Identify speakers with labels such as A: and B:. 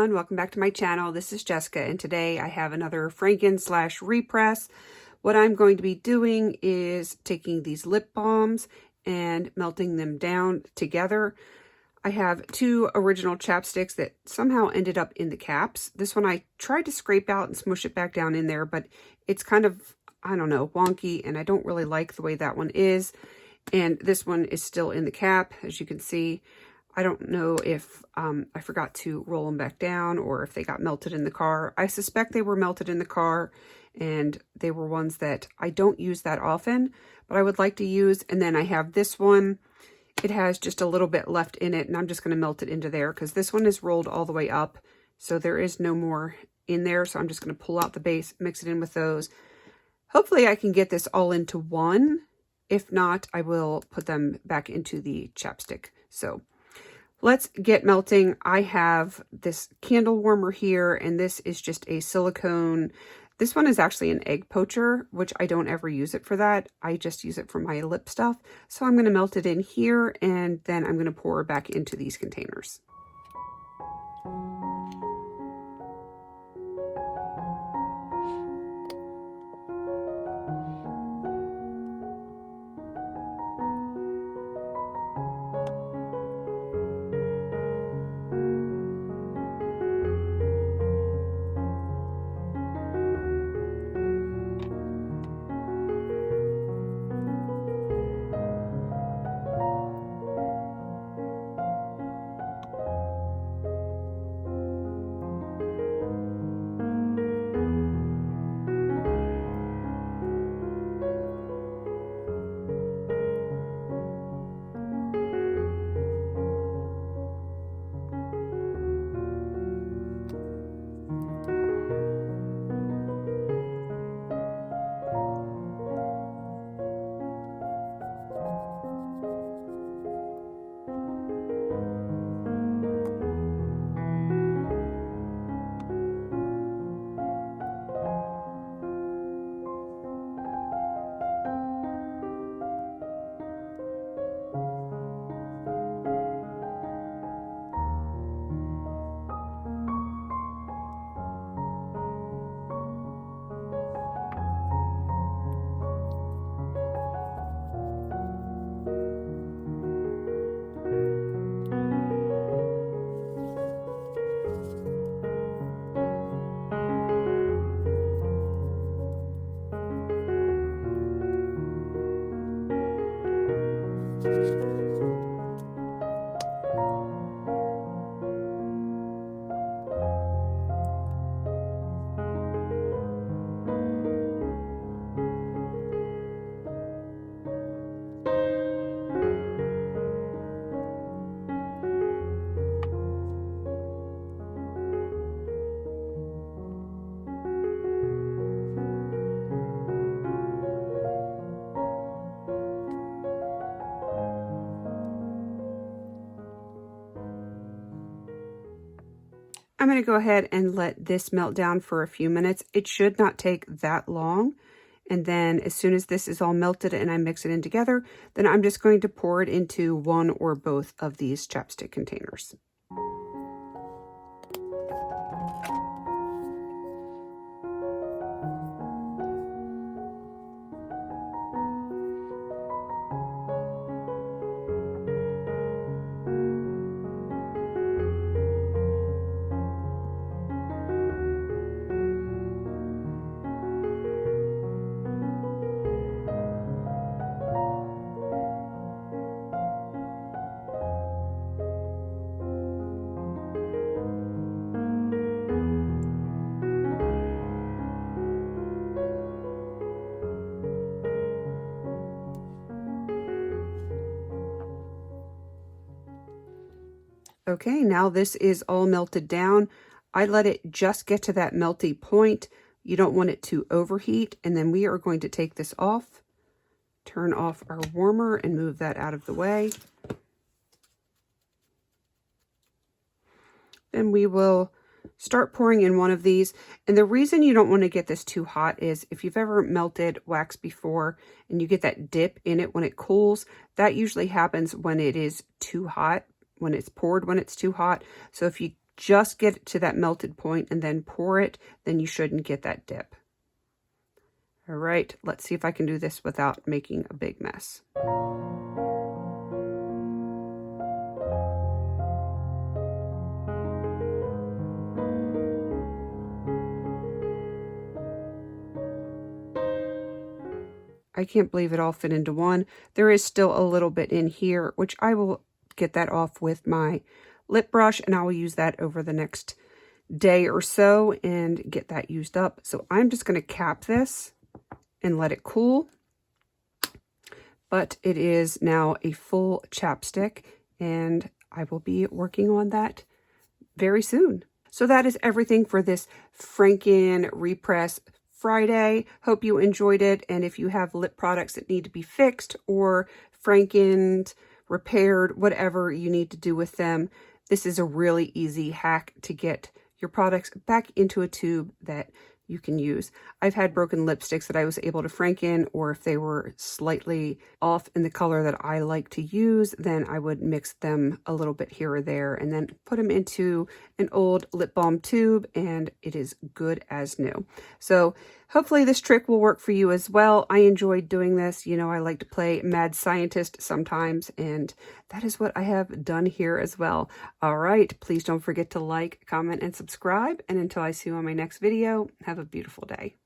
A: everyone, welcome back to my channel. This is Jessica, and today I have another Franken / repress. What I'm going to be doing is taking these lip balms and melting them down together. I have two original chapsticks that somehow ended up in the caps. This one I tried to scrape out and smush it back down in there, but it's kind of, I don't know, wonky, and I don't really like the way that one is. And this one is still in the cap, as you can see. I don't know if I forgot to roll them back down or if they got melted in the car. I suspect they were melted in the car, and they were ones that I don't use that often, but I would like to use. And then I have this one. It has just a little bit left in it, and I'm just going to melt it into there because this one is rolled all the way up, so there is no more in there. So I'm just going to pull out the base, mix it in with those. Hopefully I can get this all into one. If not, I will put them back into the chapstick. So let's get melting. I have this candle warmer here, and this is just a silicone. This one is actually an egg poacher, which I don't ever use it for that. I just use it for my lip stuff. So I'm going to melt it in here, and then I'm going to pour it back into these containers. I'm going to go ahead and let this melt down for a few minutes. It should not take that long. And then as soon as this is all melted and I mix it in together, then I'm just going to pour it into one or both of these chapstick containers. Okay, now this is all melted down. I let it just get to that melty point. You don't want it to overheat. And then we are going to take this off, turn off our warmer and move that out of the way. Then we will start pouring in one of these. And the reason you don't want to get this too hot is if you've ever melted wax before and you get that dip in it when it cools, that usually happens when it is too hot, when it's poured when it's too hot. So if you just get it to that melted point and then pour it, then you shouldn't get that dip. All right, let's see if I can do this without making a big mess. I can't believe it all fit into one. There is still a little bit in here, which I will get that off with my lip brush, and I will use that over the next day or so and get that used up. So I'm just going to cap this and let it cool. But it is now a full chapstick, and I will be working on that very soon. So that is everything for this Franken repress Friday. Hope you enjoyed it. And if you have lip products that need to be fixed or Frankened, repaired, whatever you need to do with them, this is a really easy hack to get your products back into a tube that you can use. I've had broken lipsticks that I was able to Franken, or if they were slightly off in the color that I like to use, then I would mix them a little bit here or there and then put them into an old lip balm tube, and it is good as new. So hopefully this trick will work for you as well. I enjoyed doing this. You know, I like to play mad scientist sometimes, and that is what I have done here as well. All right, please don't forget to like, comment, and subscribe. And until I see you on my next video, have a beautiful day.